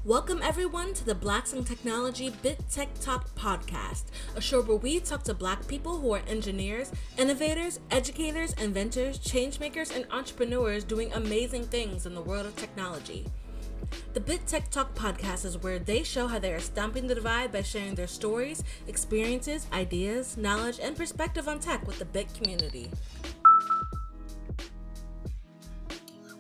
Welcome everyone to the Blacks in Technology Bit Tech Talk podcast, a show where we talk to Black people who are engineers, innovators, educators, inventors, changemakers, and entrepreneurs doing amazing things in the world of technology. The Bit Tech Talk podcast is where they show how they are stomping the divide by sharing their stories, experiences, ideas, knowledge, and perspective on tech with the Bit community.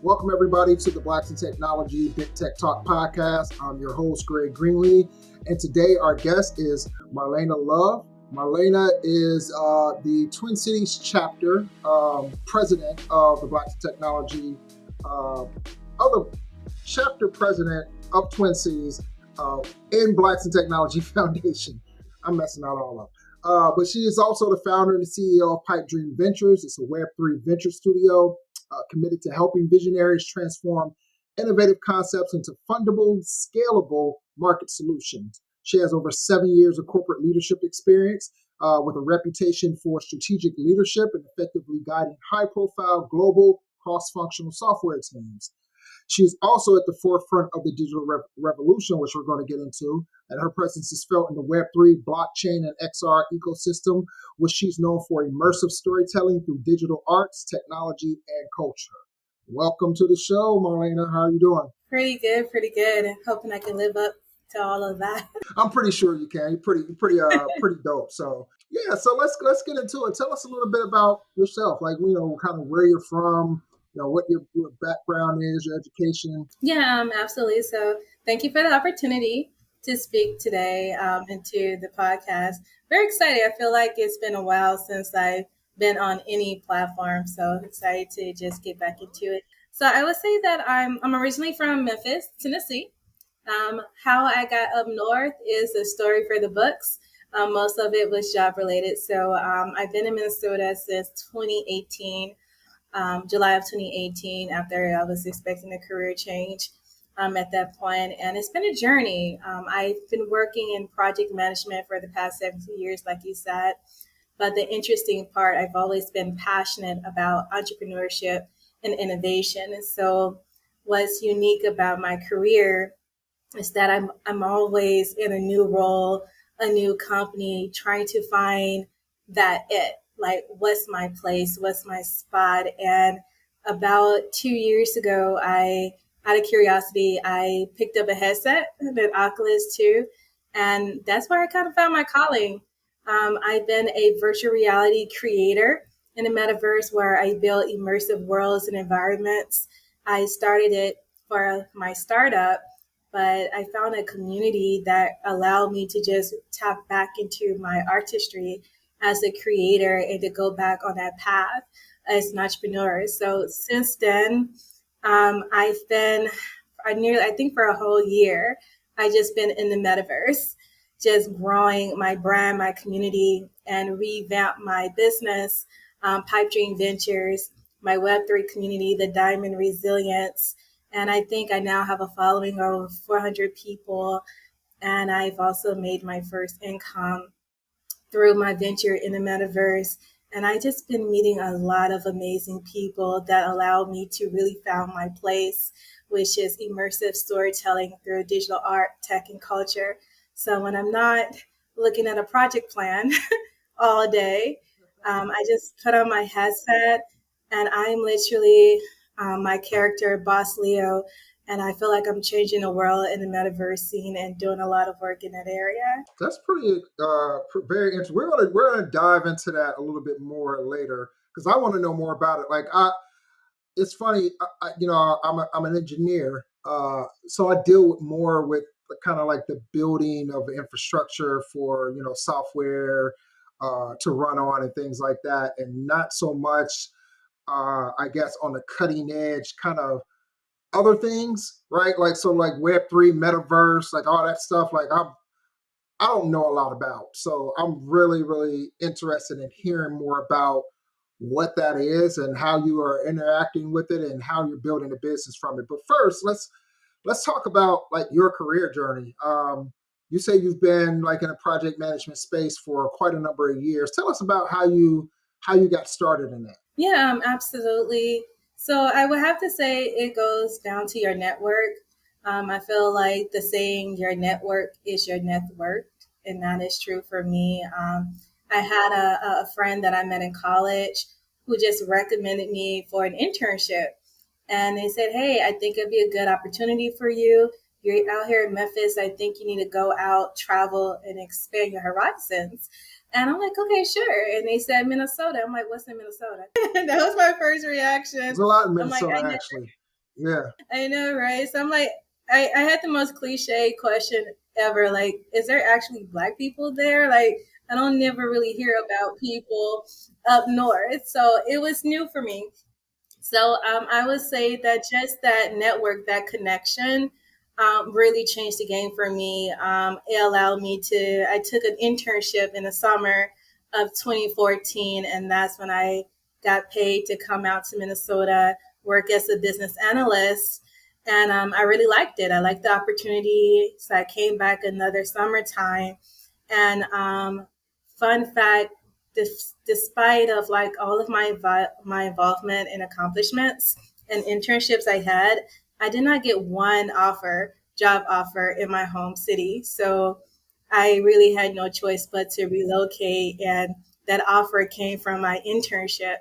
Welcome, everybody, to the Blacks in Technology Bit Tech Talk podcast. I'm your host, Greg Greenlee, and today our guest is Marlaina Love. Marlaina is the Twin Cities chapter president of the Blacks in Technology, other chapter president of Twin Cities in Blacks in Technology Foundation. I'm messing that all up. But she is also the founder and the CEO of Pipe Dream Ventures. It's a Web3 venture studio committed to helping visionaries transform innovative concepts into fundable, scalable market solutions. She has over 7 years of corporate leadership experience with a reputation for strategic leadership and effectively guiding high-profile global cross-functional software teams. She's also at the forefront of the digital revolution, which we're going to get into, and her presence is felt in the Web3, blockchain, and XR ecosystem, which she's known for immersive storytelling through digital arts, technology, and culture. Welcome to the show, Marlaina. How are you doing? Pretty good. Hoping I can live up to all of that. I'm pretty sure you can. You're pretty dope. So yeah, so let's get into it. Tell us a little bit about yourself, like kind of where you're from. What your background is, your education. Yeah, absolutely. So thank you for the opportunity to speak today into the podcast. Very excited. I feel like it's been a while since I've been on any platform. So excited to just get back into it. So I would say that I'm originally from Memphis, Tennessee. How I got up north is a story for the books. Most of it was job related. So I've been in Minnesota since 2018. July of 2018, after I was expecting a career change at that point. And it's been a journey. I've been working in project management for the past 17 years, like you said. But the interesting part, I've always been passionate about entrepreneurship and innovation. And so what's unique about my career is that I'm always in a new role, a new company, trying to find that it. Like, what's my place? What's my spot? And about 2 years ago, out of curiosity, I picked up a headset, an Oculus 2, and that's where I kind of found my calling. I've been a virtual reality creator in the metaverse where I build immersive worlds and environments. I started it for my startup, but I found a community that allowed me to just tap back into my artistry as a creator and to go back on that path as an entrepreneur. So since then, I think for a whole year, I just been in the metaverse, just growing my brand, my community, and revamp my business, Pipe Dream Ventures, my Web3 community, the Diamond Resilience. And I think I now have a following of over 400 people. And I've also made my first income through my venture in the metaverse. And I just been meeting a lot of amazing people that allow me to really find my place, which is immersive storytelling through digital art, tech, and culture. So when I'm not looking at a project plan all day, I just put on my headset and I'm literally my character, Boss Leo. And I feel like I'm changing the world in the metaverse scene and doing a lot of work in that area. That's pretty, very interesting. We're gonna dive into that a little bit more later because I want to know more about it. It's funny, I'm an engineer, so I deal more with kind of like the building of infrastructure for software to run on and things like that, and not so much, I guess, on the cutting edge kind of other things, right? Like Web3, metaverse, like all that stuff. I don't know a lot about. So I'm really, really interested in hearing more about what that is and how you are interacting with it and how you're building a business from it. But first, let's talk about like your career journey. You say you've been like in a project management space for quite a number of years. Tell us about how you got started in that. Yeah, absolutely. So I would have to say it goes down to your network. I feel like the saying, your network is your net worth, and that is true for me. I had a friend that I met in college who just recommended me for an internship. And they said, hey, I think it'd be a good opportunity for you. You're out here in Memphis. I think you need to go out, travel, and expand your horizons. And I'm like, okay, sure. And they said Minnesota. I'm like, what's in Minnesota? That was my first reaction. There's a lot in I'm like, Minnesota, actually. Yeah. I know, right? So I'm like, I had the most cliche question ever. Like, is there actually Black people there? Like, I don't never really hear about people up north. So it was new for me. So I would say that just that network, that connection, really changed the game for me. It allowed me to, I took an internship in the summer of 2014, and that's when I got paid to come out to Minnesota, work as a business analyst. And I really liked it. I liked the opportunity. So I came back another summertime. And fun fact, despite of like all of my involvement and accomplishments and internships I had, I did not get one job offer in my home city. So I really had no choice but to relocate, and that offer came from my internship,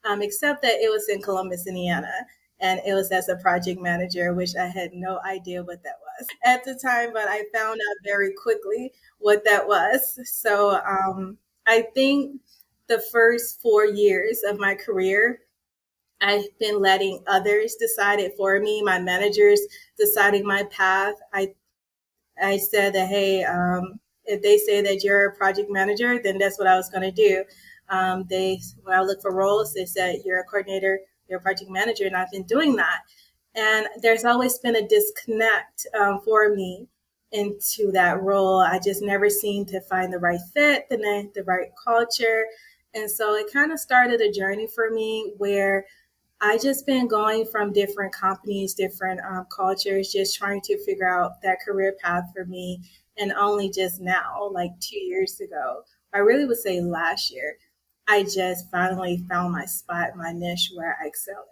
except that it was in Columbus, Indiana. And it was as a project manager, which I had no idea what that was at the time, but I found out very quickly what that was. So I think the first 4 years of my career, I've been letting others decide it for me, my managers deciding my path. I said that, hey, if they say that you're a project manager, then that's what I was going to do. When I look for roles, they said you're a coordinator, you're a project manager, and I've been doing that. And there's always been a disconnect for me into that role. I just never seemed to find the right fit, the right culture. And so it kind of started a journey for me where I just been going from different companies, different cultures, just trying to figure out that career path for me. And only just now, like 2 years ago, I really would say last year, I just finally found my spot, my niche where I excel.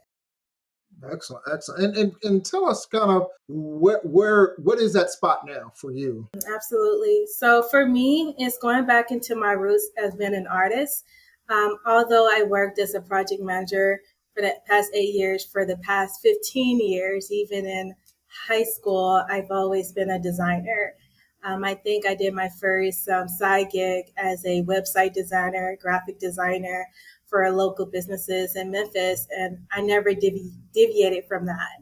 Excellent, excellent. And tell us kind of what is that spot now for you? Absolutely. So for me, it's going back into my roots as being an artist. Although I worked as a project manager for the past 8 years, for the past 15 years, even in high school, I've always been a designer. I think I did my first side gig as a website designer, graphic designer for local businesses in Memphis, and I never deviated from that.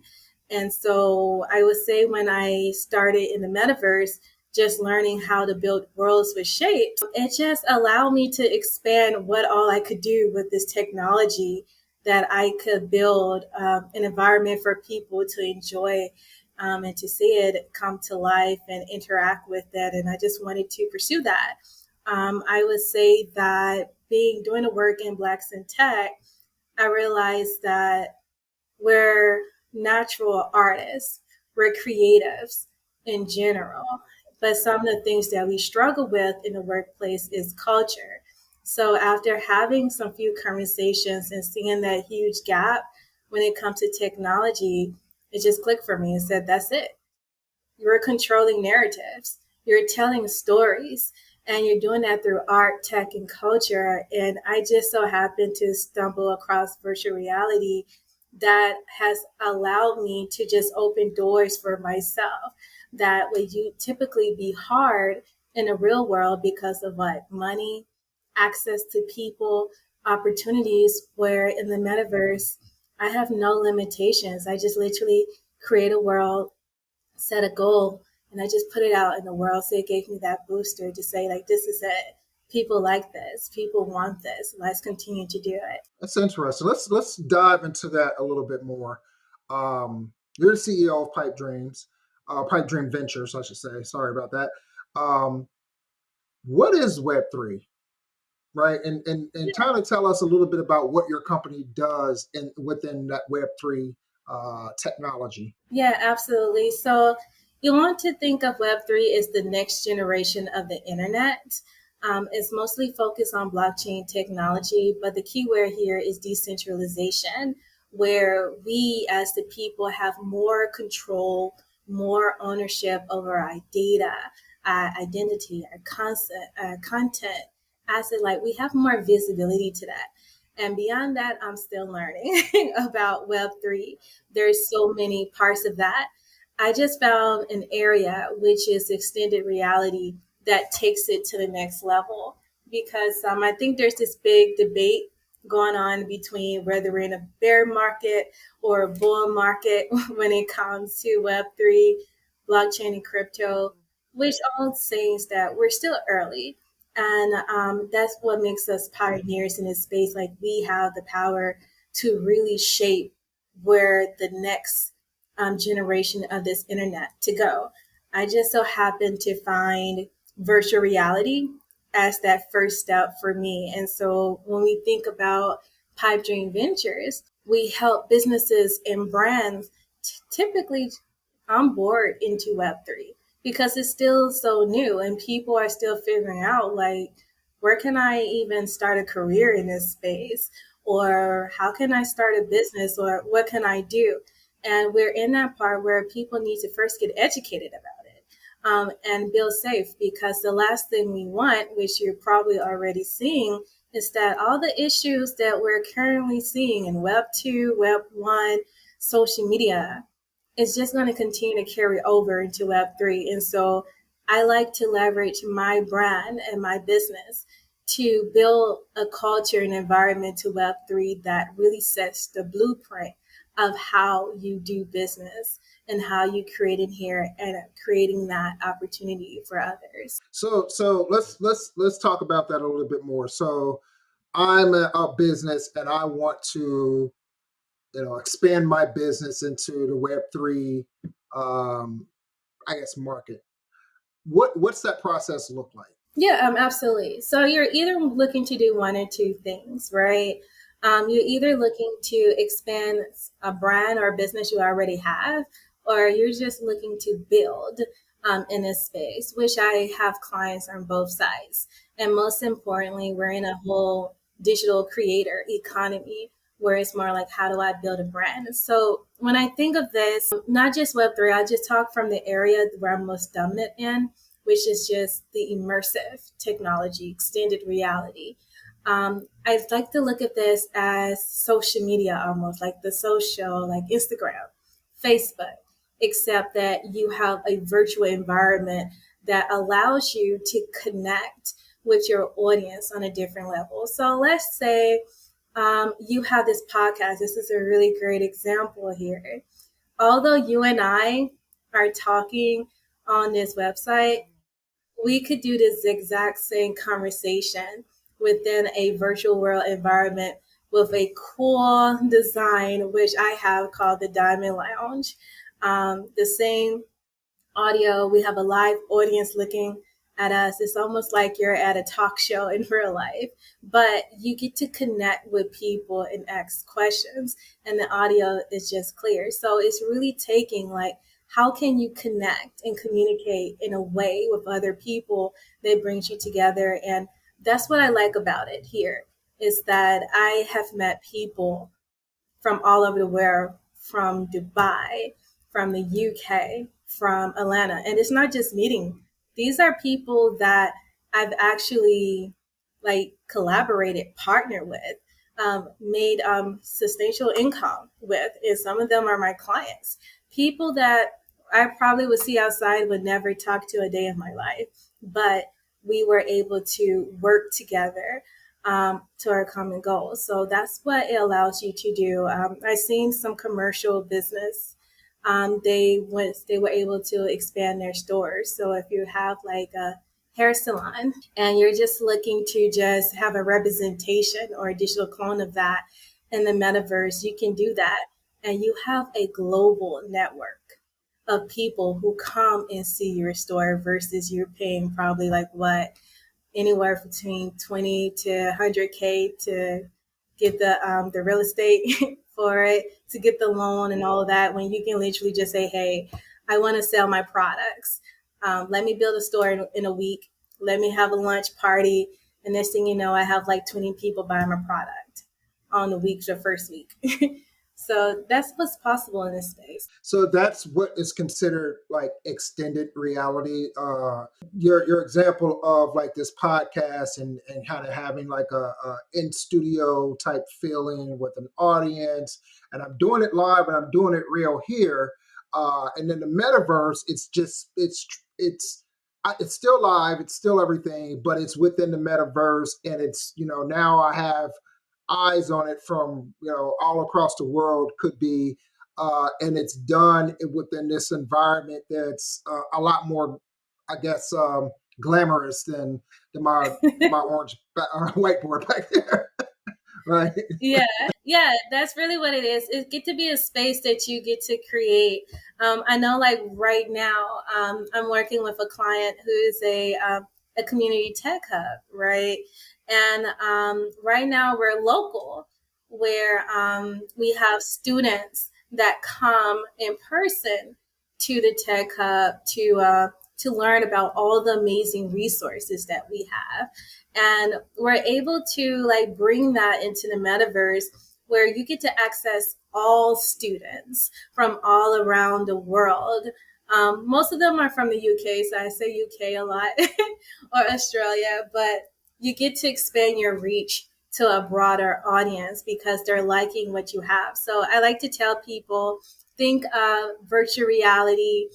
And so I would say when I started in the metaverse, just learning how to build worlds with shapes, it just allowed me to expand what all I could do with this technology, that I could build an environment for people to enjoy and to see it come to life and interact with it. And I just wanted to pursue that. I would say that doing the work in Blacks in Tech, I realized that we're natural artists, we're creatives in general. But some of the things that we struggle with in the workplace is culture. So after having some few conversations and seeing that huge gap when it comes to technology, it just clicked for me and said, that's it. You're controlling narratives. You're telling stories, and you're doing that through art, tech, and culture. And I just so happened to stumble across virtual reality that has allowed me to just open doors for myself that would you typically be hard in the real world because of what? Money, access to people, opportunities, where in the metaverse, I have no limitations. I just literally create a world, set a goal, and I just put it out in the world. So it gave me that booster to say, like, this is it. People like this. People want this. Let's continue to do it. That's interesting. Let's dive into that a little bit more. You're the CEO of Pipe Dream Ventures, I should say. Sorry about that. What is Web3? Right, and kind of tell us a little bit about what your company does within that Web3 technology. Yeah, absolutely. So you want to think of Web3 as the next generation of the internet. It's mostly focused on blockchain technology, but the key word here is decentralization, where we as the people have more control more ownership over our data, our identity, our content, asset. Like we have more visibility to that. And beyond that, I'm still learning about Web3. There's so many parts of that. I just found an area which is extended reality that takes it to the next level because I think there's this big debate going on between whether we're in a bear market or a bull market when it comes to Web3, blockchain, and crypto, which all says that we're still early. And that's what makes us pioneers in this space. Like we have the power to really shape where the next generation of this internet to go. I just so happened to find virtual reality as that first step for me. And so when we think about Pipe Dream Ventures, we help businesses and brands typically onboard into Web3 because it's still so new and people are still figuring out like, where can I even start a career in this space? Or how can I start a business? Or what can I do? And we're in that part where people need to first get educated about it and feel safe because the last thing we want, which you're probably already seeing, is that all the issues that we're currently seeing in Web 2, Web 1, social media, is just going to continue to carry over into Web3. And so I like to leverage my brand and my business to build a culture and environment to Web3 that really sets the blueprint of how you do business and how you create in here and creating that opportunity for others. So let's talk about that a little bit more. So I'm a business and I want to expand my business into the Web3 I guess market. What's that process look like? Yeah, absolutely. So you're either looking to do one or two things, right? You're either looking to expand a brand or business you already have, or you're just looking to build in this space, which I have clients on both sides. And most importantly, we're in a whole digital creator economy where it's more like, how do I build a brand? So when I think of this, not just Web3, I just talk from the area where I'm most dominant in, which is just the immersive technology, extended reality. I'd like to look at this as social media, almost like the social, like Instagram, Facebook, except that you have a virtual environment that allows you to connect with your audience on a different level. So let's say you have this podcast. This is a really great example here. Although you and I are talking on this website, we could do this exact same conversation within a virtual world environment with a cool design, which I have called the Diamond Lounge. The same audio, we have a live audience looking at us. It's almost like you're at a talk show in real life, but you get to connect with people and ask questions, and the audio is just clear. So it's really taking like, how can you connect and communicate in a way with other people that brings you together? And that's what I like about it here, is that I have met people from all over the world, from Dubai, from the UK, from Atlanta. And it's not just meeting. These are people that I've actually like collaborated, partnered with, made substantial income with. And some of them are my clients. People that I probably would see outside, would never talk to a day of my life, but we were able to work together to our common goals. So that's what it allows you to do. I've seen some commercial business. They were able to expand their stores. So if you have like a hair salon and you're just looking to just have a representation or a digital clone of that in the metaverse, you can do that. And you have a global network of people who come and see your store versus you're paying probably like what, anywhere between 20 to 100K to get the real estate for it, to get the loan and all of that, when you can literally just say, hey, I want to sell my products. Let me build a store in a week. Let me have a lunch party. And next thing you know, I have like 20 people buying my product on the week, the first week. So that's what's possible in this space. So that's what is considered like extended reality. Your example of like this podcast and kind of having like a in studio type feeling with an audience, and I'm doing it live and I'm doing it real here. And then the metaverse, it's still live, it's still everything, but it's within the metaverse, and it's now I have eyes on it from all across the world. Could be and it's done within this environment that's a lot more, I guess, glamorous than my orange whiteboard back there, right? Yeah, yeah, that's really what it is. It get to be a space that you get to create. I know, like right now, I'm working with a client who is a community tech hub, right? And right now we're local, where we have students that come in person to the tech hub to learn about all the amazing resources that we have, and we're able to like bring that into the metaverse where you get to access all students from all around the world. Most of them are from the UK, so I say UK a lot, or Australia, but you get to expand your reach to a broader audience because they're liking what you have. So I like to tell people, think of virtual reality,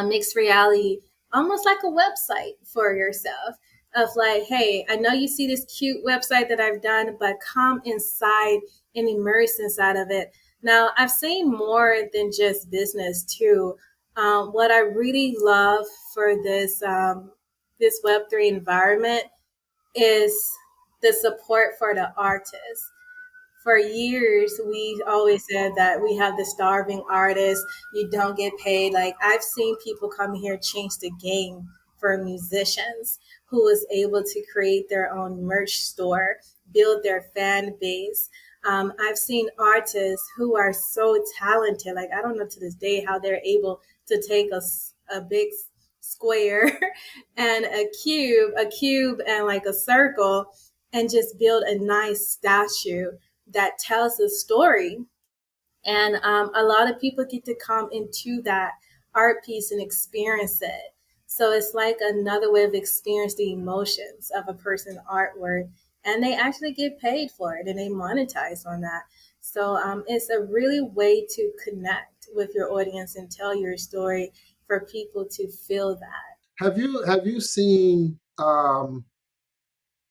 mixed reality, almost like a website for yourself of like, hey, I know you see this cute website that I've done, but come inside and immerse inside of it. Now, I've seen more than just business too. What I really love for this Web3 environment is the support for the artists. For years, we always said that we have the starving artists, you don't get paid. Like, I've seen people come here change the game for musicians who was able to create their own merch store, build their fan base. I've seen artists who are so talented. Like, I don't know to this day how they're able to take a big square and a cube and like a circle and just build a nice statue that tells a story. And a lot of people get to come into that art piece and experience it. So it's like another way of experiencing the emotions of a person's artwork. And they actually get paid for it and they monetize on that. So it's a really way to connect with your audience and tell your story for people to feel that. Have you seen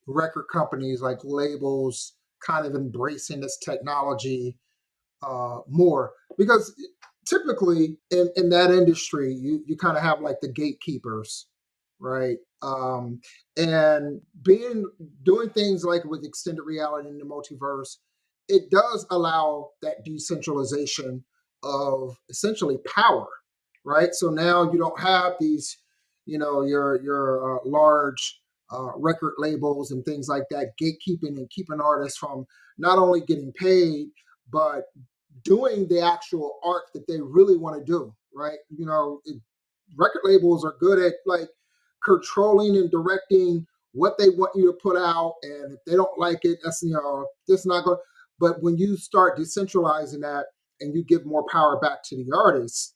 record companies like labels kind of embracing this technology more? Because typically in that industry, you kind of have like the gatekeepers, right? And doing things like with extended reality in the multiverse, it does allow that decentralization of essentially power, right? So now you don't have these, your large record labels and things like that gatekeeping and keeping artists from not only getting paid but doing the actual art that they really want to do, right? Record labels are good at like controlling and directing what they want you to put out, and if they don't like it, that's not going. But when you start decentralizing that and you give more power back to the artists,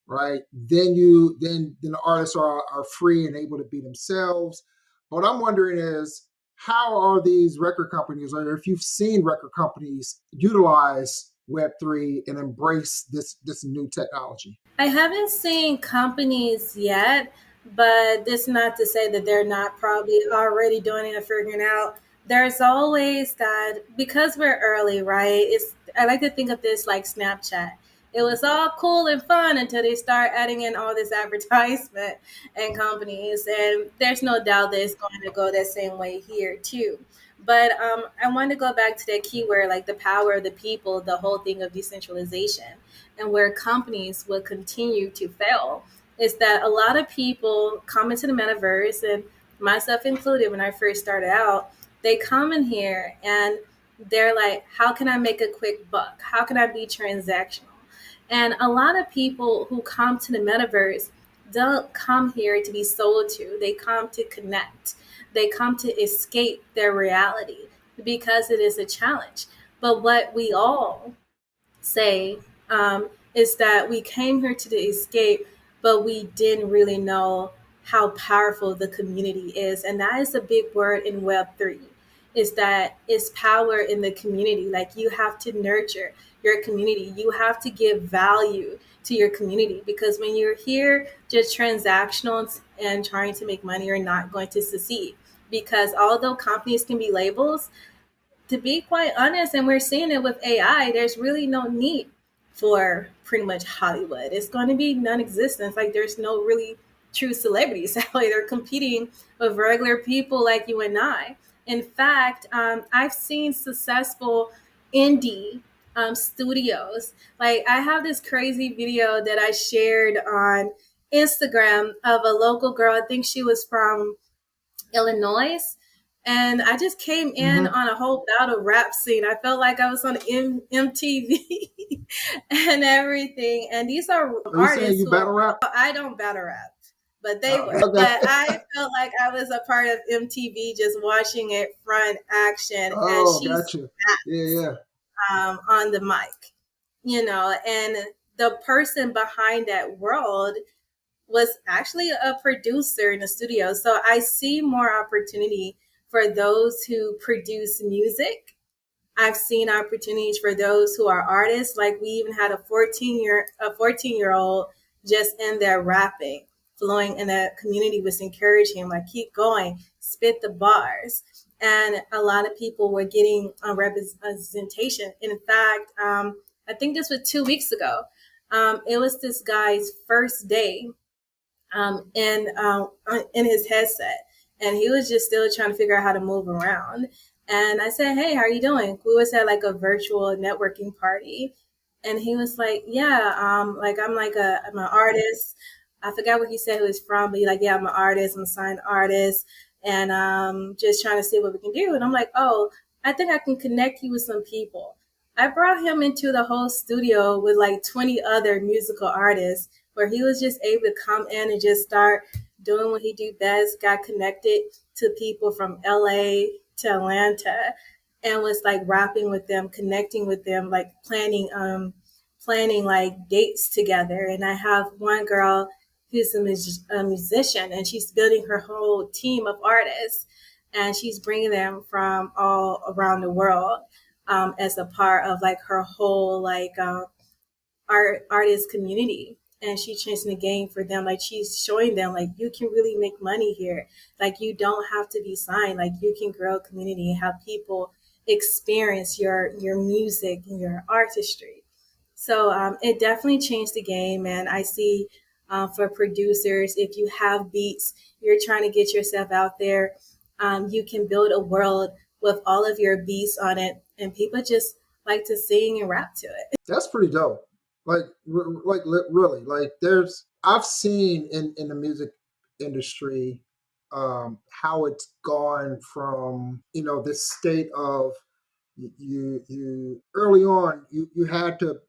right? Then the artists are free and able to be themselves. What I'm wondering is how are these record companies, or if you've seen record companies utilize Web3 and embrace this new technology? I haven't seen companies yet, but this not to say that they're not probably already doing it and figuring out. There's always that because we're early, right? I like to think of this like Snapchat. It was all cool and fun until they start adding in all this advertisement and companies, and there's no doubt that it's going to go that same way here too. But I want to go back to that keyword, like the power of the people, the whole thing of decentralization, and where companies will continue to fail is that a lot of people come into the metaverse, and myself included, when I first started out, they come in here and they're like, how can I make a quick buck? How can I be transactional? And a lot of people who come to the metaverse don't come here to be sold to. They come to connect. They come to escape their reality because it is a challenge. But what we all say is that we came here to escape, but we didn't really know how powerful the community is. And that is a big word in Web3, is that it's power in the community. Like you have to nurture your community. You have to give value to your community, because when you're here just transactional and trying to make money, you're not going to succeed. Because although companies can be labels, to be quite honest, and we're seeing it with AI, there's really no need for pretty much Hollywood. It's going to be non-existent. Like there's no really true celebrities. Like they're competing with regular people like you and I. In fact, I've seen successful indie studios. Like I have this crazy video that I shared on Instagram of a local girl. I think she was from Illinois. And I just came in Mm-hmm. on a whole bout of rap scene. I felt like I was on MTV and everything. And these are Are you saying artists you who are, battle rap? I don't battle rap, but they Oh, were. okay. But I felt like I was a part of MTV just watching it front action as Oh, she gotcha. Yeah, yeah. on the mic, and the person behind that world was actually a producer in the studio. So I see more opportunity for those who produce music. I've seen opportunities for those who are artists. Like we even had a 14-year old just in there rapping, flowing, and the community was encouraging him, like keep going, spit the bars. And a lot of people were getting a representation. In fact, I think this was 2 weeks ago. It was this guy's first day in his headset, and he was just still trying to figure out how to move around. And I said, "Hey, how are you doing?" We was at like a virtual networking party, and he was like, "Yeah, like I'm an artist." I forgot what he said he was from, but he like, "Yeah, I'm an artist. I'm a signed artist, and just trying to see what we can do." And I'm like, "Oh, I think I can connect you with some people." I brought him into the whole studio with like 20 other musical artists, where he was just able to come in and just start doing what he do best, got connected to people from LA to Atlanta, and was like rapping with them, connecting with them, like planning like dates together. And I have one girl who's a musician, and she's building her whole team of artists, and she's bringing them from all around the world as a part of like her whole like artist community. And she's changing the game for them. Like she's showing them like you can really make money here. Like you don't have to be signed. Like you can grow a community and have people experience your music and your artistry. So it definitely changed the game. And I see for producers, if you have beats, you're trying to get yourself out there, you can build a world with all of your beats on it, and people just like to sing and rap to it. That's pretty dope. Really, like I've seen in the music industry how it's gone from this state of you early on you had to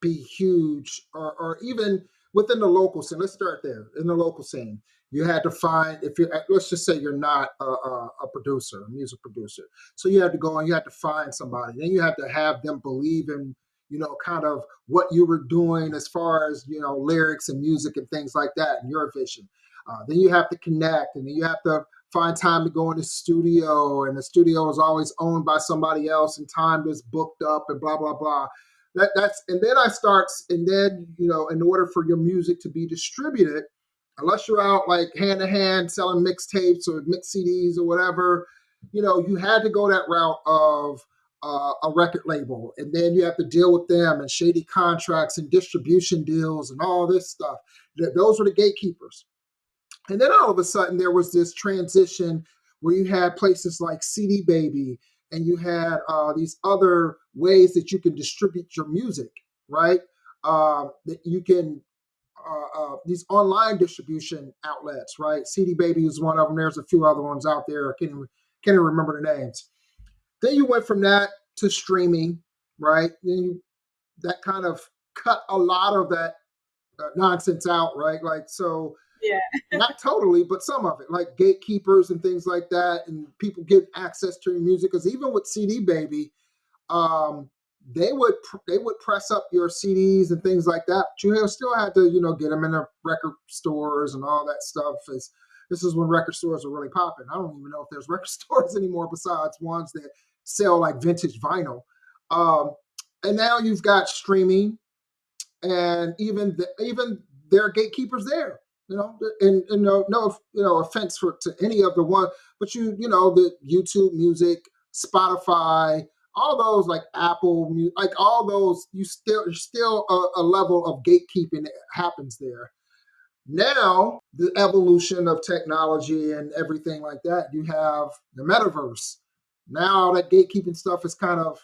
be huge, or even within the local scene. Let's start there. In the local scene, you had to find, if you let's just say you're not a producer, a music producer, so you had to go and you had to find somebody. Then you had to have them believe in kind of what you were doing as far as lyrics and music and things like that, and your vision. Then you have to connect, and then you have to find time to go in the studio, and the studio is always owned by somebody else, and time is booked up, and blah blah blah. That's and then I start, and then in order for your music to be distributed, unless you're out like hand to hand selling mixtapes or mix CDs or whatever, you had to go that route of a record label, and then you have to deal with them and shady contracts and distribution deals and all this stuff. Those were the gatekeepers. And then all of a sudden, there was this transition where you had places like CD Baby, and you had these other ways that you can distribute your music, right? That you can, these online distribution outlets, right? CD Baby is one of them. There's a few other ones out there. Can't even remember the names. Then you went from that to streaming, right? That kind of cut a lot of that nonsense out, right? Like, so Yeah. not totally, but some of it, like gatekeepers and things like that, and people get access to your music. Because even with CD Baby, um, they would press up your CDs and things like that. But you still had to get them in the record stores and all that stuff. This is when record stores were really popping. I don't even know if there's record stores anymore besides ones that sell like vintage vinyl. Um, and now you've got streaming, and even there are gatekeepers there. And no offense to any of the one, but the YouTube Music, Spotify, all those, like Apple, like all those, there's still a level of gatekeeping that happens there. Now, the evolution of technology and everything like that, you have the metaverse. Now that gatekeeping stuff is kind of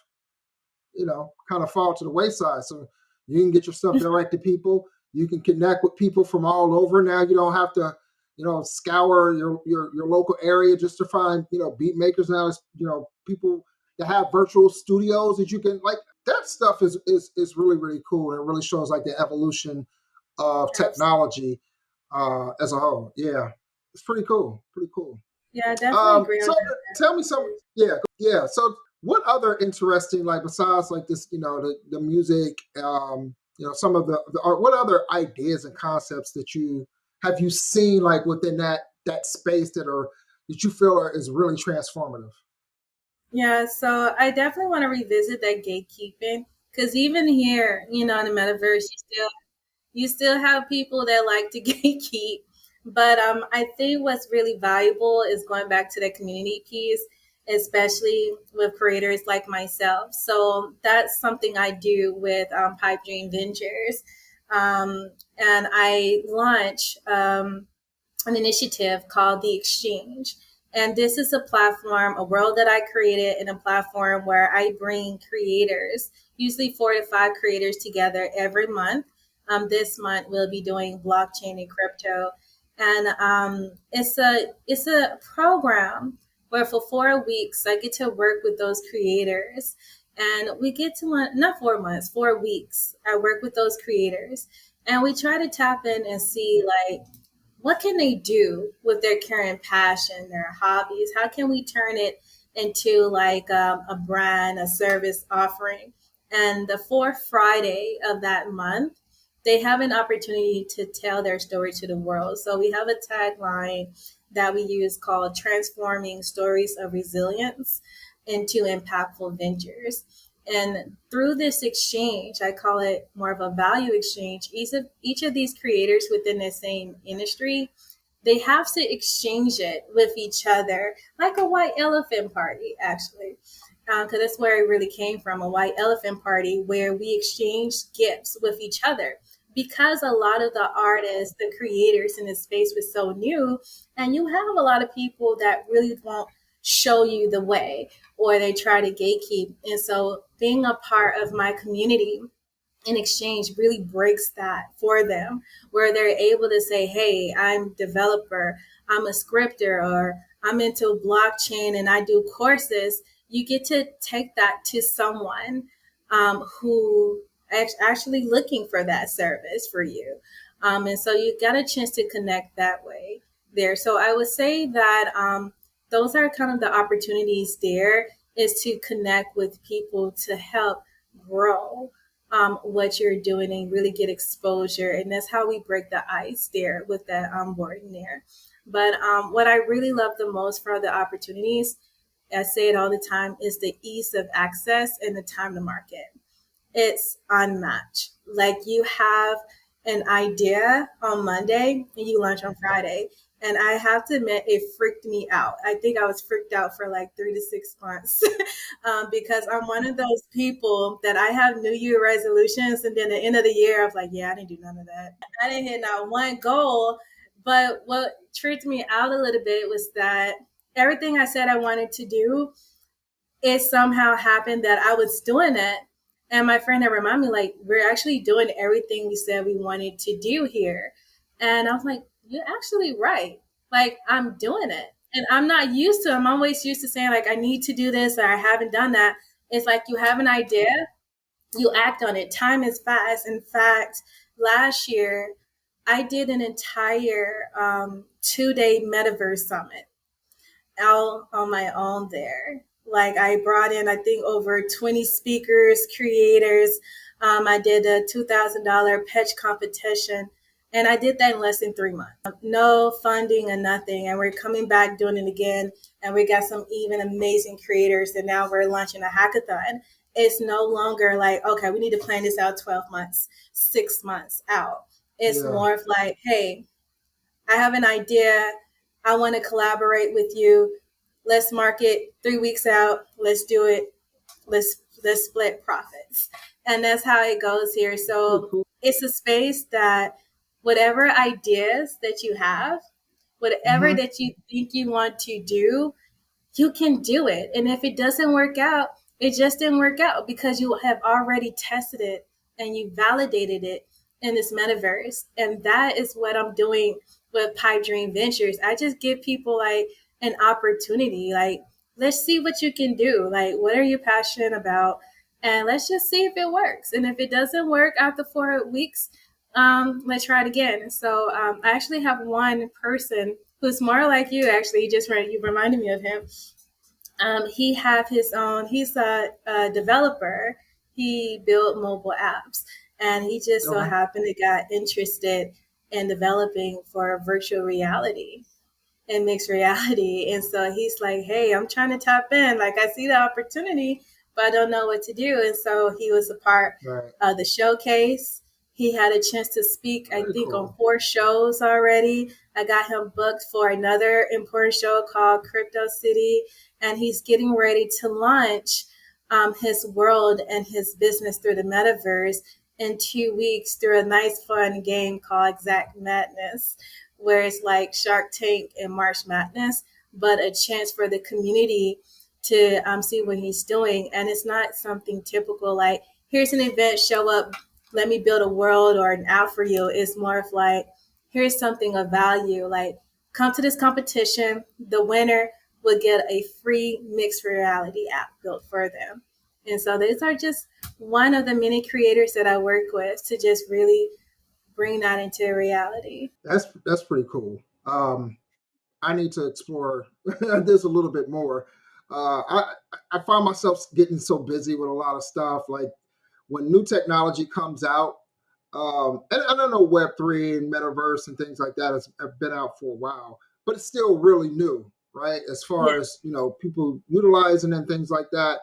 fall to the wayside. So you can get your stuff direct to people. You can connect with people from all over. Now you don't have to, scour your local area just to find, beat makers. Now it's, people that have virtual studios that you can, like, that stuff is really, really cool. And it really shows like the evolution of technology as a whole. Yeah. It's pretty cool. Pretty cool. Yeah, I definitely agree on So that. tell me some, yeah. So what other interesting, like besides like this, the music, some of the art, what other ideas and concepts that you seen like within that space that you feel is really transformative? Yeah, so I definitely want to revisit that gatekeeping because even here, in the metaverse, you still have people that like to gatekeep. But I think what's really valuable is going back to the community piece, especially with creators like myself. So that's something I do with Pipe Dream Ventures. And I launch an initiative called The Exchange. And this is a platform, a world that I created, and a platform where I bring creators, usually 4 to 5 creators together every month. This month we'll be doing blockchain and crypto, and it's a program where for 4 weeks I get to work with those creators, and we get to not 4 months, 4 weeks. I work with those creators, and we try to tap in and see like what can they do with their current passion, their hobbies? How can we turn it into like a brand, a service offering? And the fourth Friday of that month, they have an opportunity to tell their story to the world. So we have a tagline that we use called Transforming Stories of Resilience into Impactful Ventures. And through this exchange, I call it more of a value exchange. Each of these creators within the same industry, they have to exchange it with each other, like a white elephant party, actually. Because that's where it really came from, a white elephant party where we exchange gifts with each other. Because a lot of the artists, the creators in this space was so new, and you have a lot of people that really won't show you the way, or they try to gatekeep. And so being a part of my community in exchange really breaks that for them, where they're able to say, hey, I'm a developer, I'm a scripter, or I'm into blockchain and I do courses. You get to take that to someone who actually looking for that service for you. And so you got a chance to connect that way there. So I would say that those are kind of the opportunities there, is to connect with people to help grow what you're doing and really get exposure. And that's how we break the ice there with that onboarding there. But what I really love the most for the opportunities, I say it all the time, is the ease of access and the time to market. It's unmatched. Like you have an idea on Monday and you launch on Friday. And I have to admit, it freaked me out. I think I was freaked out for like 3 to 6 months because I'm one of those people that I have New Year resolutions. And then at the end of the year, I was like, yeah, I didn't do none of that. I didn't hit not one goal. But what tricked me out a little bit was that everything I said I wanted to do, it somehow happened that I was doing it. And my friend had reminded me, like, we're actually doing everything we said we wanted to do here. And I was like, you're actually right. Like, I'm doing it. And I'm not used to, I'm always used to saying, like, I need to do this or I haven't done that. It's like you have an idea, you act on it. Time is fast. In fact, last year, I did an entire 2-day metaverse summit all on my own there. Like I brought in, I think, over 20 speakers, creators. I did a $2,000 pitch competition, and I did that in less than 3 months. No funding and nothing. And we're coming back doing it again. And we got some even amazing creators. And now we're launching a hackathon. It's no longer like, okay, we need to plan this out 12 months, 6 months out. It's Yeah. more of like, hey, I have an idea. I want to collaborate with you. Let's market 3 weeks out. Let's do it. Let's split profits. And that's how it goes here. Cool, So cool. it's a space that whatever ideas that you have, whatever Hmm. that you think you want to do, you can do it. And if it doesn't work out, it just didn't work out because you have already tested it and you validated it in this metaverse. And that is what I'm doing with Pipe Dream Ventures. I just give people like an opportunity, like, let's see what you can do. Like, what are you passionate about? And let's just see if it works. And if it doesn't work after 4 weeks, let's try it again. So I actually have one person who's more like you. Actually, you reminded me of him. He have his own. He's a developer. He built mobile apps, and he just so Okay. happened to got interested in developing for virtual reality and mixed reality. And so he's like, hey, I'm trying to tap in. Like, I see the opportunity, but I don't know what to do. And so he was a part Right. of the showcase. He had a chance to speak, I Very think, on cool. 4 shows already. I got him booked for another important show called Crypto City. And he's getting ready to launch his world and his business through the metaverse in 2 weeks through a nice, fun game called Exact Madness, where it's like Shark Tank and March Madness, but a chance for the community to see what he's doing. And it's not something typical like, here's an event, show up, let me build a world or an app for you. It's more of like, here's something of value. Like, come to this competition. The winner will get a free mixed reality app built for them. And so these are just one of the many creators that I work with to just really bring that into reality. That's pretty cool. I need to explore this a little bit more. I find myself getting so busy with a lot of stuff. Like when new technology comes out, and I don't know Web3 and metaverse and things like that have been out for a while, but it's still really new, right? As Yeah. far as people utilizing and things like that.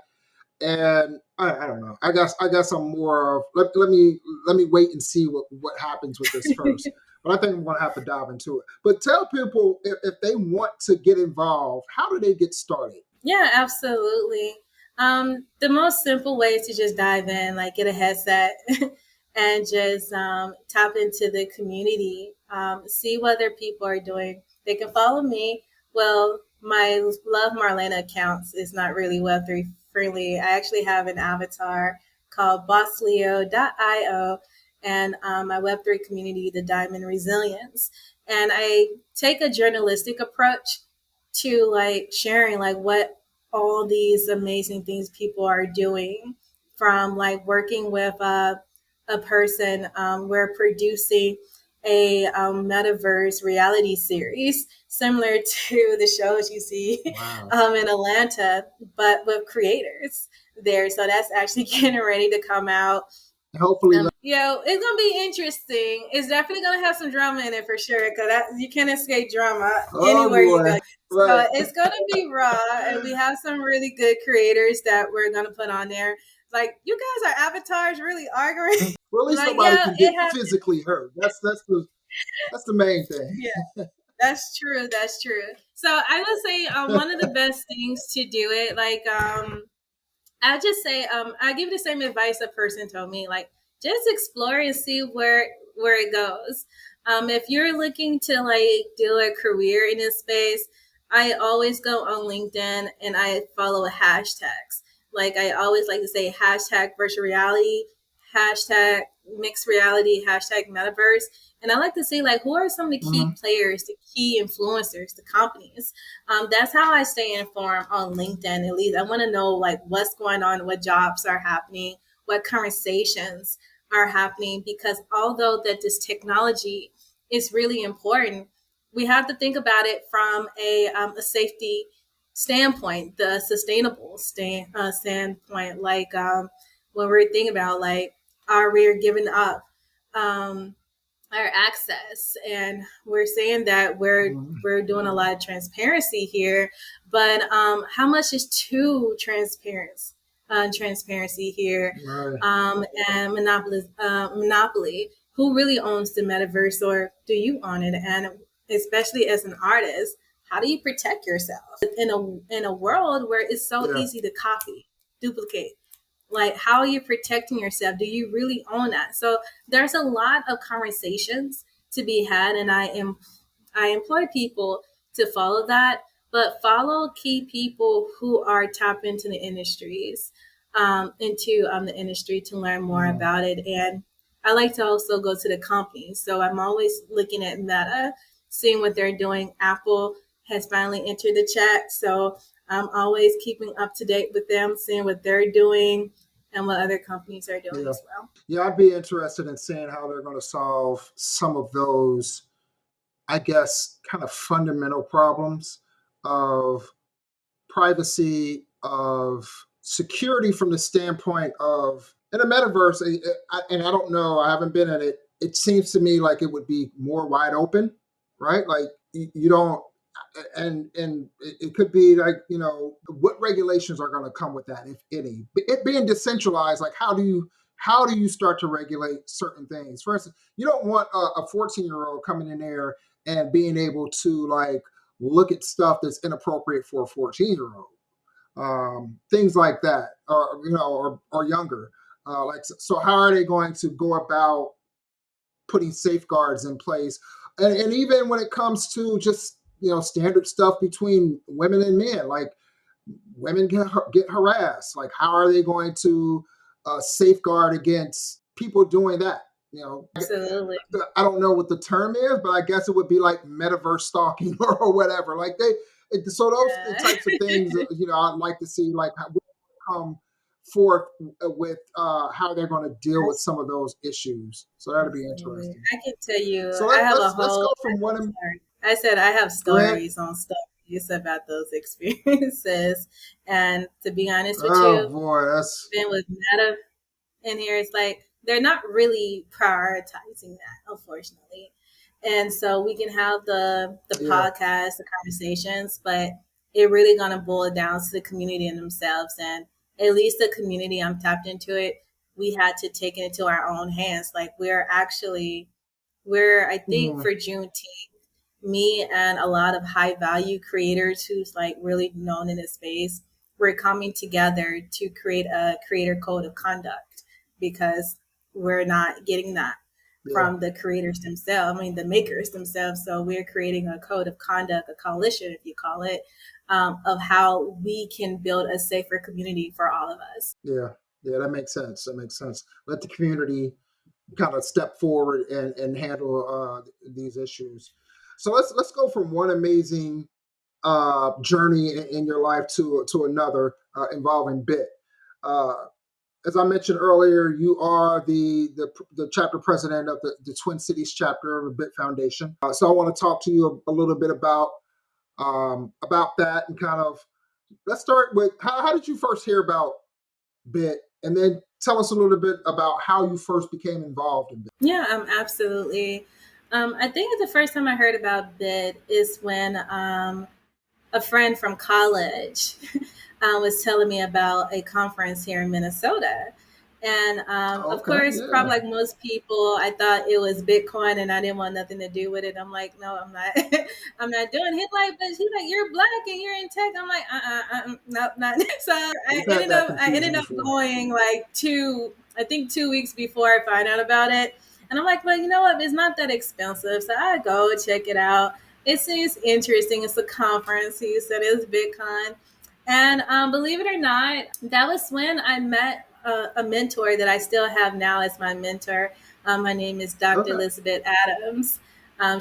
And I don't know. I guess I'm more of let me wait and see what happens with this first. But I think I'm gonna have to dive into it. But tell people if they want to get involved, how do they get started? Yeah, absolutely. The most simple way is to just dive in, like get a headset and just tap into the community, see what other people are doing. They can follow me. Well, my Love Marlaina accounts is not really Web3 friendly. I actually have an avatar called bossleo.io and my Web3 community, the Diamond Resilience. And I take a journalistic approach to like sharing like what all these amazing things people are doing, from like working with a person. We're producing a metaverse reality series similar to the shows you see Wow. in Atlanta, but with creators there. So that's actually getting ready to come out. Hopefully, It's gonna be interesting. It's definitely gonna have some drama in it for sure, because you can't escape drama oh anywhere you go. boy, right. So it's gonna be raw, and we have some really good creators that we're gonna put on there. Like, you guys are avatars really arguing. Well, at least Like, nobody yeah, can get it has. physically hurt. That's the main thing. Yeah, that's true. That's true. So I would say one of the best things to do it, like I just say, I give the same advice a person told me, like, just explore and see where it goes. If you're looking to like do a career in this space, I always go on LinkedIn and I follow hashtags. Like, I always like to say hashtag virtual reality, hashtag mixed reality, hashtag metaverse. And I like to see like who are some of the key Mhm. players, the key influencers, the companies. That's how I stay informed on LinkedIn. At least I want to know like what's going on, what jobs are happening, what conversations are happening. Because although that this technology is really important, we have to think about it from a safety standpoint, the sustainable standpoint, like when we're thinking about like, are we giving up our access? And we're saying that we're doing a lot of transparency here, but how much is too transparency here? Right. And monopoly. Who really owns the metaverse, or do you own it? And especially as an artist, how do you protect yourself in a world where it's so Yeah. easy to copy, duplicate? Like, how are you protecting yourself? Do you really own that? So there's a lot of conversations to be had, and I employ people to follow that, but follow key people who are tapped into the industries, into the industry to learn more about it. And I like to also go to the companies. So I'm always looking at Meta, seeing what they're doing. Apple has finally entered the chat, so I'm always keeping up to date with them, seeing what they're doing and what other companies are doing Yeah. as well. Yeah, I'd be interested in seeing how they're going to solve some of those, I guess, kind of fundamental problems of privacy, of security from the standpoint of in a metaverse. And I don't know, I haven't been in it. It seems to me like it would be more wide open, right? Like you don't, and it could be like, what regulations are going to come with that, if any? It being decentralized, like how do you start to regulate certain things? For instance, you don't want a 14-year-old coming in there and being able to like look at stuff that's inappropriate for a 14-year-old, things like that, or younger. Like, so how are they going to go about putting safeguards in place? And even when it comes to just, standard stuff between women and men, like women get harassed. Like, how are they going to safeguard against people doing that? Absolutely. I don't know what the term is, but I guess it would be like metaverse stalking or whatever. Like so those Yeah. types of things, I'd like to see like how come forth with how they're going to deal with some of those issues. So that'd be Absolutely. interesting. I can tell you, So I have a let's go whole, from one. sorry. I said I have Go ahead. stories on stories about those experiences. And to be honest with Oh you, boy, that's been with Meta in here, it's like they're not really prioritizing that, unfortunately. And so we can have the yeah, podcast, the conversations, but it really gonna boil down to the community and themselves. And at least the community, I'm tapped into it. We had to take it into our own hands. Like we're I think mm, for Juneteenth, me and a lot of high value creators who's like really known in this space, we're coming together to create a creator code of conduct because we're not getting that yeah, from the creators themselves. I mean, the makers themselves. So we're creating a code of conduct, a coalition, if you call it, of how we can build a safer community for all of us. yeah, yeah. That makes sense. That makes sense. Let the community kind of step forward and handle these issues. So let's go from one amazing journey in your life to another involving Bit. Uh, as I mentioned earlier, you are the chapter president of the Twin Cities chapter of the Bit Foundation. So I want to talk to you a little bit about that, and kind of let's start with how did you first hear about Bit, and then tell us a little bit about how you first became involved in Bit. Yeah, absolutely. I think the first time I heard about Bid is when a friend from college was telling me about a conference here in Minnesota. And of Okay, course, yeah, probably like most people, I thought it was Bitcoin and I didn't want nothing to do with it. I'm like, no, I'm not. I'm not doing. He's like, but he's like, you're black and you're in tech. I'm like, no, not. So we've had that I confusion ended up before. going like I think 2 weeks before I find out about it. And I'm like, well, you know what? It's not that expensive. So I go check it out. It seems interesting. It's a conference. He said it was Bitcoin. And believe it or not, that was when I met a mentor that I still have now as my mentor. Her name is Dr. Okay, Elizabeth Adams.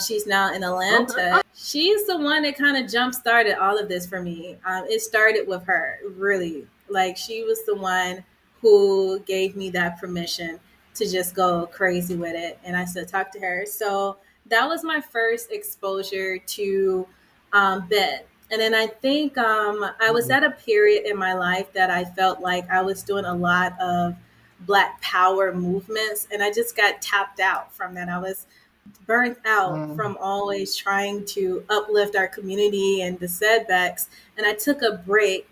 She's now in okay, Atlanta. She's the one that kind of jump started all of this for me. It started with her, really. Like, she was the one who gave me that permission to just go crazy with it. And I still talk to her. So that was my first exposure to Bit. And then I think I was Mm. at a period in my life that I felt like I was doing a lot of Black power movements, and I just got tapped out from that. I was burnt out Mm. from always trying to uplift our community and the setbacks. And I took a break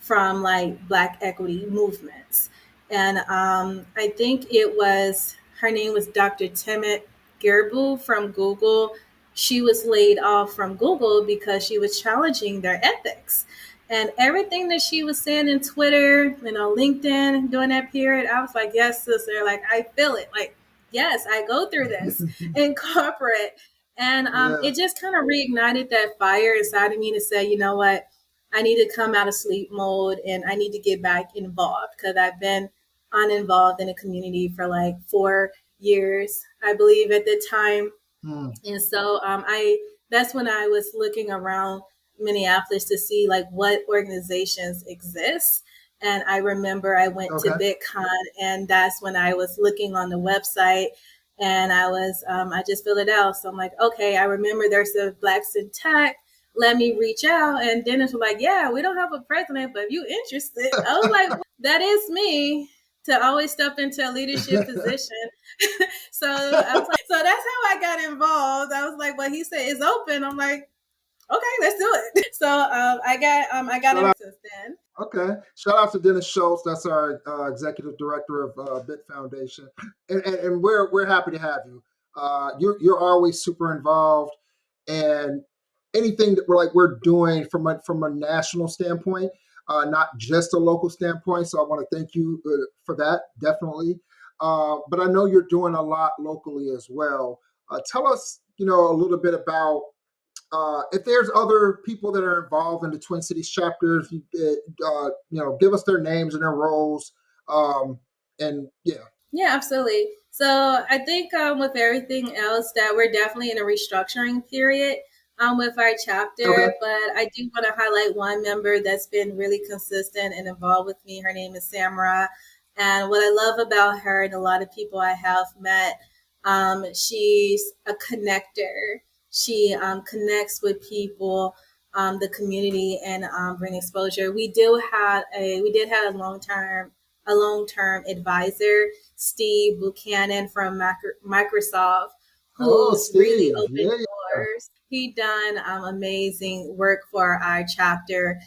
from like Black equity movements. And I think it was, her name was Dr. Timit Gerbu from Google. She was laid off from Google because she was challenging their ethics. And everything that she was saying in Twitter and on LinkedIn during that period, I was like, yes, sister, like I feel it. Like, yes, I go through this in corporate. And Yeah. it just kind of reignited that fire inside of me to say, you know what, I need to come out of sleep mode and I need to get back involved because I've been uninvolved in a community for like 4 years, I believe, at the time. Mm. And so I that's when I was looking around Minneapolis to see like what organizations exist. And I remember I went to Okay. BitCon, and that's when I was looking on the website, and I just filled it out. So I'm like, okay, I remember there's a Blacks in Tech. Let me reach out. And Dennis was like, yeah, we don't have a president, but if you interested, I was like, that is me to always step into a leadership position. So I was like, so that's how I got involved. I was like, well, he said it's open. I'm like, okay, let's do it. So I got Shout in out. since then. Okay. Shout out to Dennis Schultz. That's our executive director of Bit Foundation, and we're happy to have you. You're always super involved, and anything that we're doing from a national standpoint, not just a local standpoint. So I want to thank you for that, definitely. But I know you're doing a lot locally as well. Tell us, a little bit about if there's other people that are involved in the Twin Cities chapters, give us their names and their roles, and yeah. Yeah, absolutely. So I think with everything else that we're definitely in a restructuring period with our Okay. chapter, but I do want to highlight one member that's been really consistent and involved with me. Her name is Samara. And what I love about her and a lot of people I have met, she's a connector. She connects with people, the community, and bring exposure. We did have a long term advisor, Steve Buchanan from Microsoft, Oh, who's really Steve. opened Yeah, yeah. doors. He done amazing work for our chapter,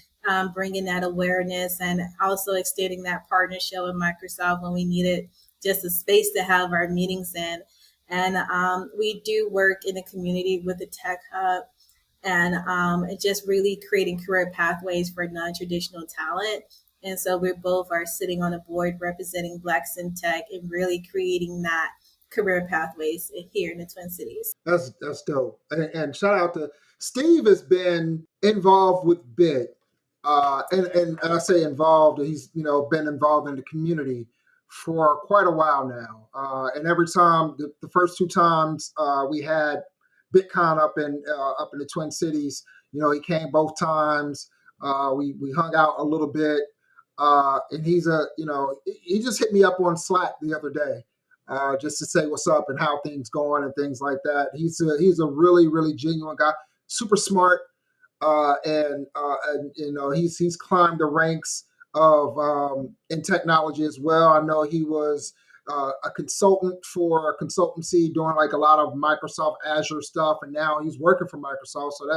bringing that awareness and also extending that partnership with Microsoft when we needed just a space to have our meetings in. And we do work in the community with the Tech Hub and just really creating career pathways for non-traditional talent. And so we both are sitting on a board representing Blacks in Tech and really creating that career pathways here in the Twin Cities. That's dope. And shout out to Steve has been involved with Bit, and I say involved. He's been involved in the community for quite a while now. And every time the first two times we had BitCon up in the Twin Cities, he came both times. We hung out a little bit, and he just hit me up on Slack the other day just to say what's up and how things going and things like that. He's a really really genuine guy, super smart, and he's climbed the ranks of in technology as well. I know he was a consultant for a consultancy doing like a lot of Microsoft Azure stuff, and now he's working for Microsoft. So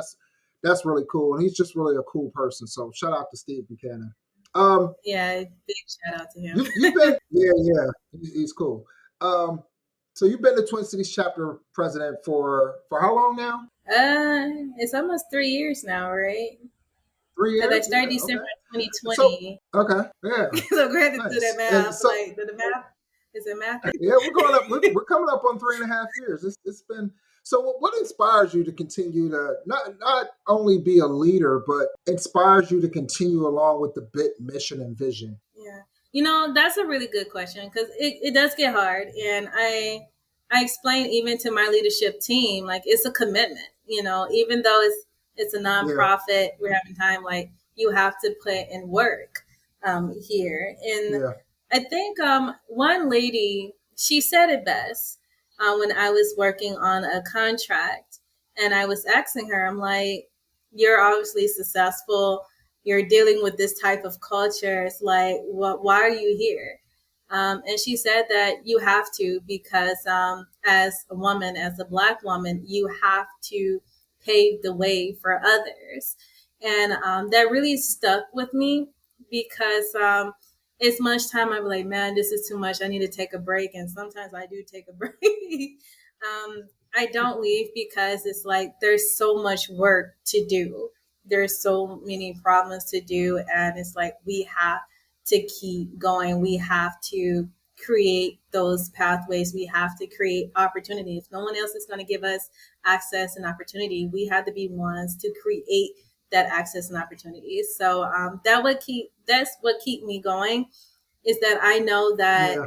that's really cool, and he's just really a cool person. So shout out to Steve Buchanan. Um, Yeah, big shout out to him. you've been yeah, he's cool. Um, so you've been the Twin Cities chapter president for how long now? It's almost 3 years now, right? 'Cause I 3 years? started Yeah. December Okay. So 2020. okay, yeah, So go ahead and do that nice. And math. so Like, the math is it math? yeah, we're going up. We're coming up on 3.5 years. It's been so. What inspires you to continue to not only be a leader, but inspires you to continue along with the Bit mission and vision? Yeah. That's a really good question because it does get hard. And I explain even to my leadership team, like it's a commitment, even though it's a Yeah, nonprofit, we're having time, like you have to put in work here. And yeah. I think one lady, she said it best when I was working on a contract and I was asking her, I'm like, you're obviously successful. You're dealing with this type of culture. It's like, why are you here? And she said that you have to, because as a woman, as a Black woman, you have to pave the way for others. And that really stuck with me, because it's much time I'm like, man, this is too much. I need to take a break. And sometimes I do take a break. I don't leave because it's like there's so much work to do. There's so many problems to do. And it's like we have to keep going. We have to create those pathways. We have to create opportunities. No one else is going to give us access and opportunity. We have to be ones to create that access and opportunities. So that's what keep me going, is that I know that Yeah,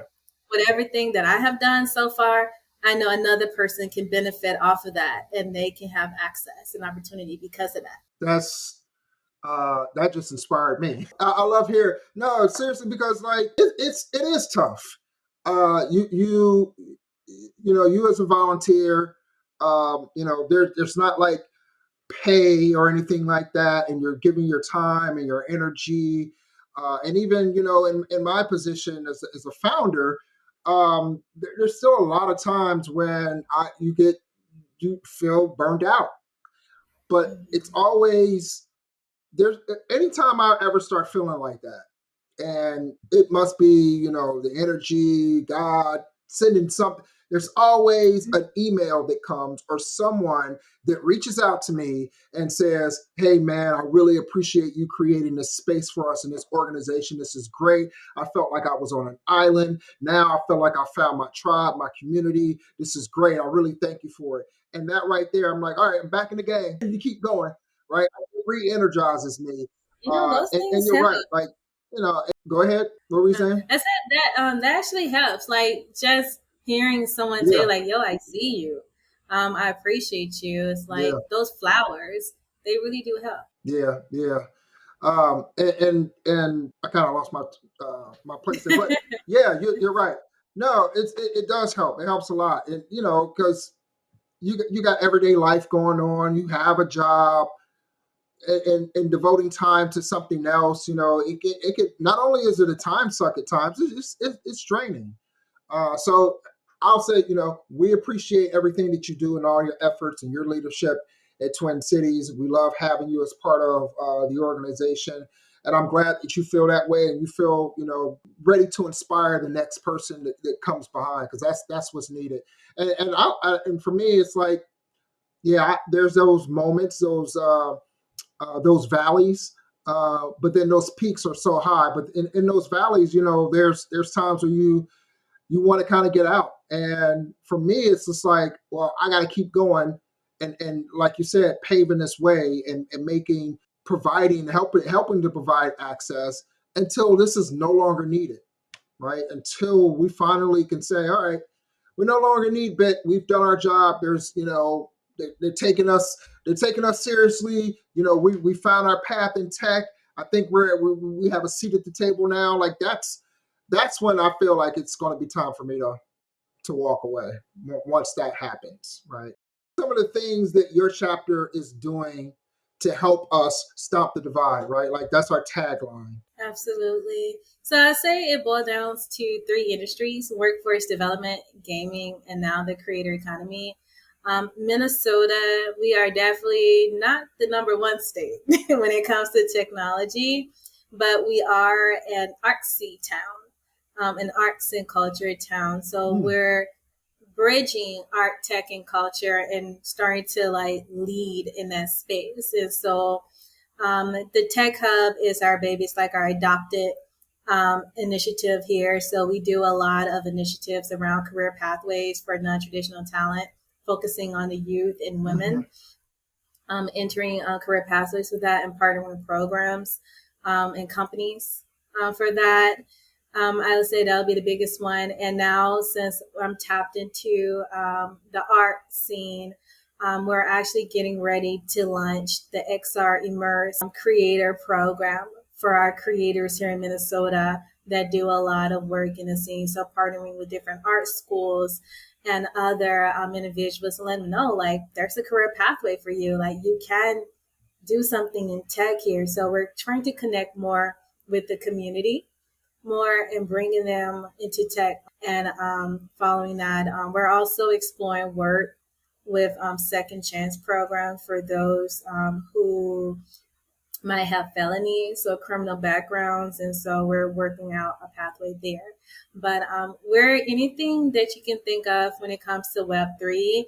with everything that I have done so far, I know another person can benefit off of that, and they can have access and opportunity because of that. that's that just inspired me. I love hearing. No, seriously, because like it is tough. You as a volunteer, there's not like pay or anything like that, and you're giving your time and your energy, and even in my position as a founder, there's still a lot of times when you feel burned out, but it's Mhm. always there's anytime I ever start feeling like that, and it must be the energy, God sending something. There's always an email that comes or someone that reaches out to me and says, hey man, I really appreciate you creating this space for us in this organization. This is great. I felt like I was on an island. Now I feel like I found my tribe, my community. This is great. I really thank you for it. And that right there, I'm like, all right, I'm back in the game. You keep going, right? It re-energizes me. Those And things you're help. right. Like, go ahead. What were you saying? I said that actually helps. Like just hearing someone tell you, Yeah, like, "Yo, I see you. I appreciate you." It's yeah, like those flowers. They really do help. yeah, yeah. And I kind of lost my place there, but yeah, you're right. No, it does help. It helps a lot, and because you got everyday life going on. You have a job, and devoting time to something else. It could not only is it a time suck at times, it's draining. So I'll say, we appreciate everything that you do and all your efforts and your leadership at Twin Cities. We love having you as part of the organization. And I'm glad that you feel that way and you feel, ready to inspire the next person that comes behind, because that's what's needed. And for me, it's like, yeah, there's those moments, those valleys, but then those peaks are so high. But in those valleys, there's times where you want to kind of get out. And for me, it's just like, well, I got to keep going. And like you said, paving this way and providing, helping to provide access until this is no longer needed, right? Until we finally can say, all right, we no longer need bit. We've done our job. There's, they're taking us seriously. We found our path in tech. I think we have a seat at the table now. Like that's when I feel like it's going to be time for me to walk away once that happens, right? Some of the things that your chapter is doing to help us stop the divide, right? Like that's our tagline. Absolutely. So I say it boils down to three industries: workforce development, gaming, and now the creator economy. Minnesota, we are definitely not the number one state when it comes to technology, but we are an artsy town, an arts and culture town. So Hmm. we're bridging art, tech, and culture and starting to like lead in that space. And so the Tech Hub is our baby. It's like our adopted initiative here. So we do a lot of initiatives around career pathways for non-traditional talent, focusing on the youth and Mm-hmm. women entering career pathways with that, and partnering with programs and companies for that. I would say that would be the biggest one. And now, since I'm tapped into the art scene, we're actually getting ready to launch the XR Immerse Creator Program for our creators here in Minnesota that do a lot of work in the scene. So partnering with different art schools and other individuals, and let them know like there's a career pathway for you. Like you can do something in tech here. So we're trying to connect more with the community more and bringing them into tech. And following that, we're also exploring work with second chance program for those who might have felonies or criminal backgrounds, and so we're working out a pathway there. But we're anything that you can think of when it comes to Web3.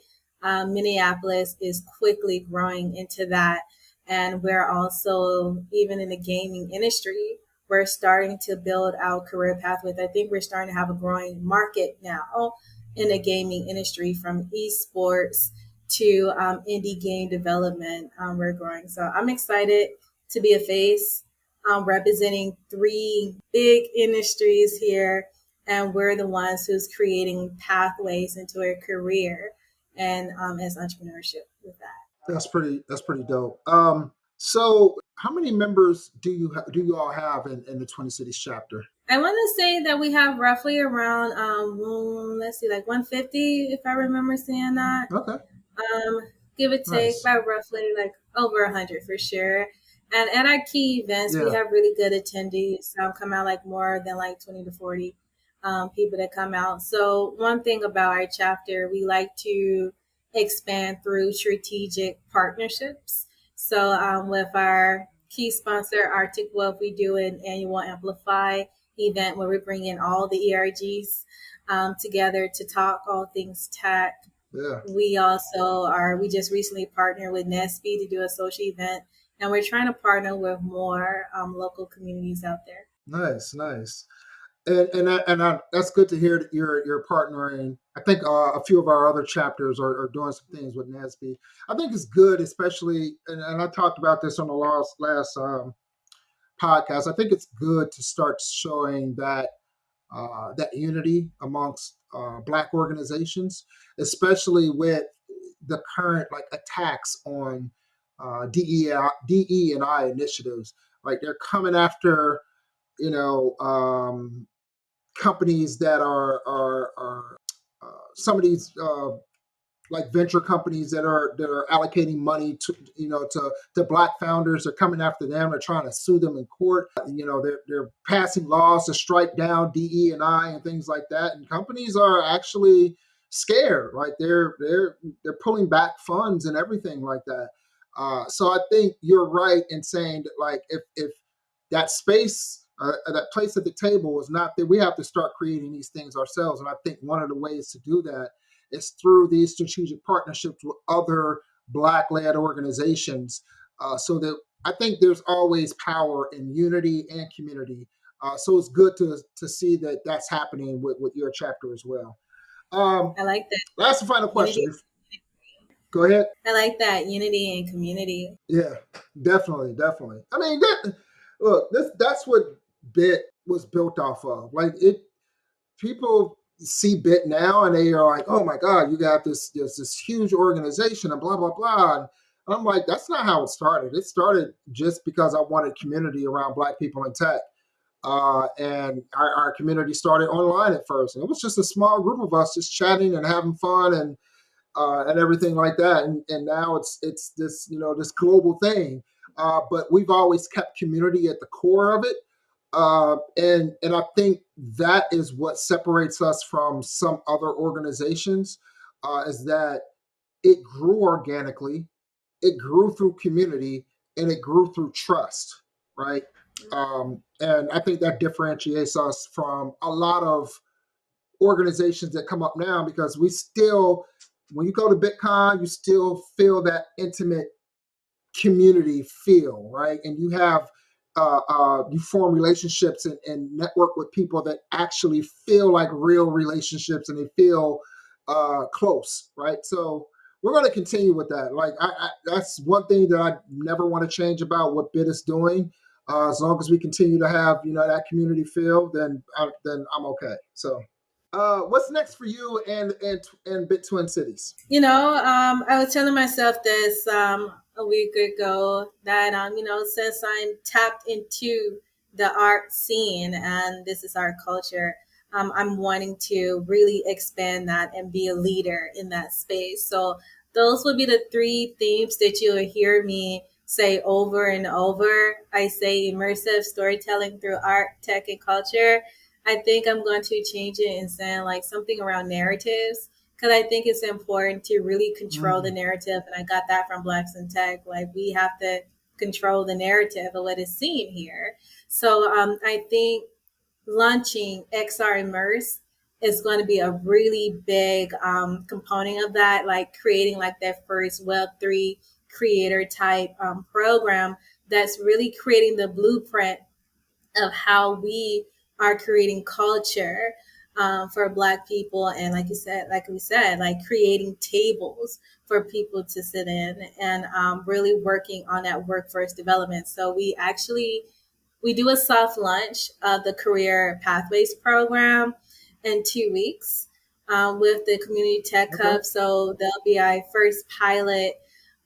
Minneapolis is quickly growing into that, and we're also even in the gaming industry. We're starting to build our career pathways. I think we're starting to have a growing market now in the gaming industry, from esports to indie game development. We're growing, so I'm excited to be a face representing three big industries here, and we're the ones who's creating pathways into a career and as entrepreneurship with that. That's pretty dope. So how many members do you all have in the Twin Cities chapter? I want to say that we have roughly around let's see, like 150, if I remember saying that. Okay, Give or take, nice. by roughly like over 100 for sure. And at our key events, we Yeah, have really good attendees. Come out like more than like 20 to 40 people that come out. So one thing about our chapter, we like to expand through strategic partnerships. So with our key sponsor, Arctic Wealth, we do an annual Amplify event where we bring in all the ERGs together to talk all things tech. yeah. We just recently partnered with Nesby to do a social event, and we're trying to partner with more local communities out there. Nice, nice. That's good to hear that you're partnering. I think a few of our other chapters are doing some things with NASB. I think it's good, especially, and I talked about this on the last podcast. I think it's good to start showing that unity amongst Black organizations, especially with the current like attacks on DE and I initiatives. Like they're coming after you know companies that are some of these like venture companies that are allocating money to Black founders. Are coming after them. They're trying to sue them in court. They're passing laws to strike down DE and I and things like that. And companies are actually scared. Like they're pulling back funds and everything like that. So I think you're right in saying that like if that space. That place at the table is not there. We have to start creating these things ourselves. And I think one of the ways to do that is through these strategic partnerships with other Black-led organizations, so that I think there's always power in unity and community. So it's good to see that that's happening with your chapter as well. I like that Last and final unity. question. Go ahead. I like that unity and community. Yeah, definitely, definitely. I mean, that's what Bit was built off of. Like it, people see Bit now and they are like, oh my God, you got this huge organization and blah blah blah. And I'm like, that's not how it started. It started just because I wanted community around Black people in tech. And our community started online at first, and it was just a small group of us just chatting and having fun and everything like that. And now it's this this global thing. But we've always kept community at the core of it. And I think that is what separates us from some other organizations, is that it grew organically, it grew through community, and it grew through trust, right? And I think that differentiates us from a lot of organizations that come up now, because we still, when you go to BitCon, you still feel that intimate community feel, right? And you form relationships and network with people that actually feel like real relationships and they feel close, right? So we're going to continue with that. Like that's one thing that I never want to change about what Bit is doing. As long as we continue to have that community feel, then I'm okay. So. What's next for you and Bit Twin Cities? I was telling myself this a week ago that since I'm tapped into the art scene and this is our culture, I'm wanting to really expand that and be a leader in that space. So those would be the three themes that you'll hear me say over and over. I say immersive storytelling through art, tech, and culture. I think I'm going to change it and say like something around narratives, because I think it's important to really control the narrative. And I got that from Blacks in Tech. Like we have to control the narrative of what is seen here. So I think launching XR Immerse is going to be a really big component of that, like creating like that first Web3 creator type program that's really creating the blueprint of how we are creating culture for Black people. And like we said, like creating tables for people to sit in and really working on that workforce development. So we do a soft launch of the Career Pathways program in 2 weeks with the Community Tech Hub. So that'll be our first pilot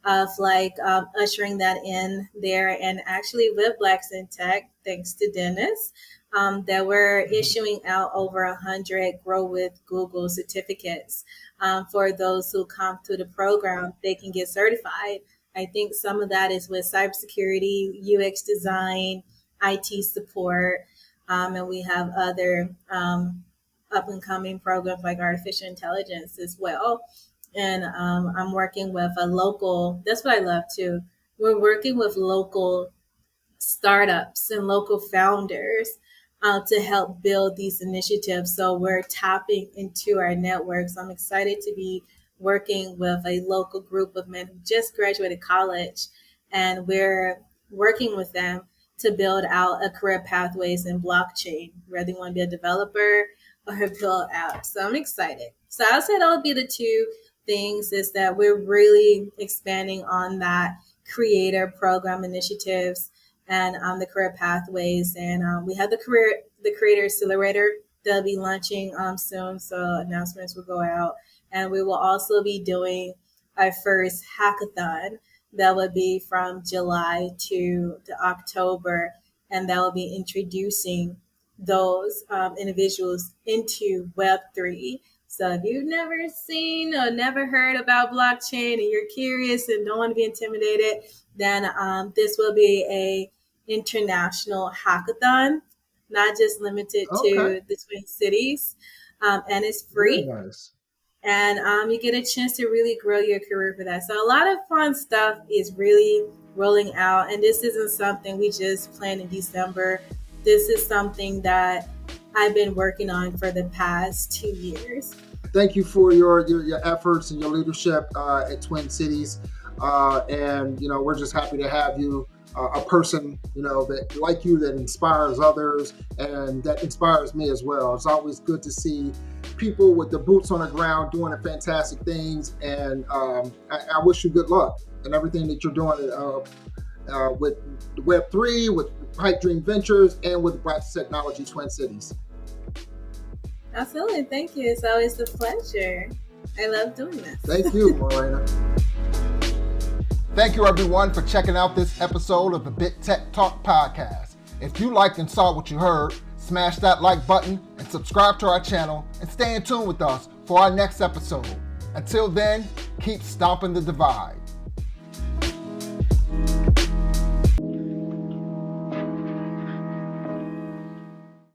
of like ushering that in there. And actually with Blacks in Tech, thanks to Dennis, that we're issuing out over 100 Grow with Google certificates for those who come through the program. They can get certified. I think some of that is with cybersecurity, UX design, IT support, and we have other up and coming programs like artificial intelligence as well. And I'm working with a local, that's what I love too. We're working with local startups and local founders to help build these initiatives. So we're tapping into our networks. I'm excited to be working with a local group of men who just graduated college, and we're working with them to build out a career pathways in blockchain, whether you want to be a developer or build apps. So I'm excited. So I would say that would be the two things, is that we're really expanding on that creator program initiatives and the career pathways. And we have the Creator Accelerator that'll be launching soon. So announcements will go out. And we will also be doing our first hackathon that would be from July to October. And that will be introducing those individuals into Web3. So if you've never seen or never heard about blockchain and you're curious and don't want to be intimidated, then this will be a international hackathon, not just limited to the Twin Cities. And it's free. Very nice. And you get a chance to really grow your career for that. So a lot of fun stuff is really rolling out. And this isn't something we just planned in December. This is something that I've been working on for the past 2 years. Thank you for your efforts and your leadership at Twin Cities. And, we're just happy to have you, a person, that like you, that inspires others and that inspires me as well. It's always good to see people with the boots on the ground doing fantastic things. And I wish you good luck in everything that you're doing with Web3, with Pipe Dream Ventures, and with Blacks Technology Twin Cities. Absolutely. Thank you. It's always a pleasure. I love doing this. Thank you, Marlaina. Thank you, everyone, for checking out this episode of the Bit Tech Talk podcast. If you liked and saw what you heard, smash that like button and subscribe to our channel and stay in tune with us for our next episode. Until then, keep stomping the divide.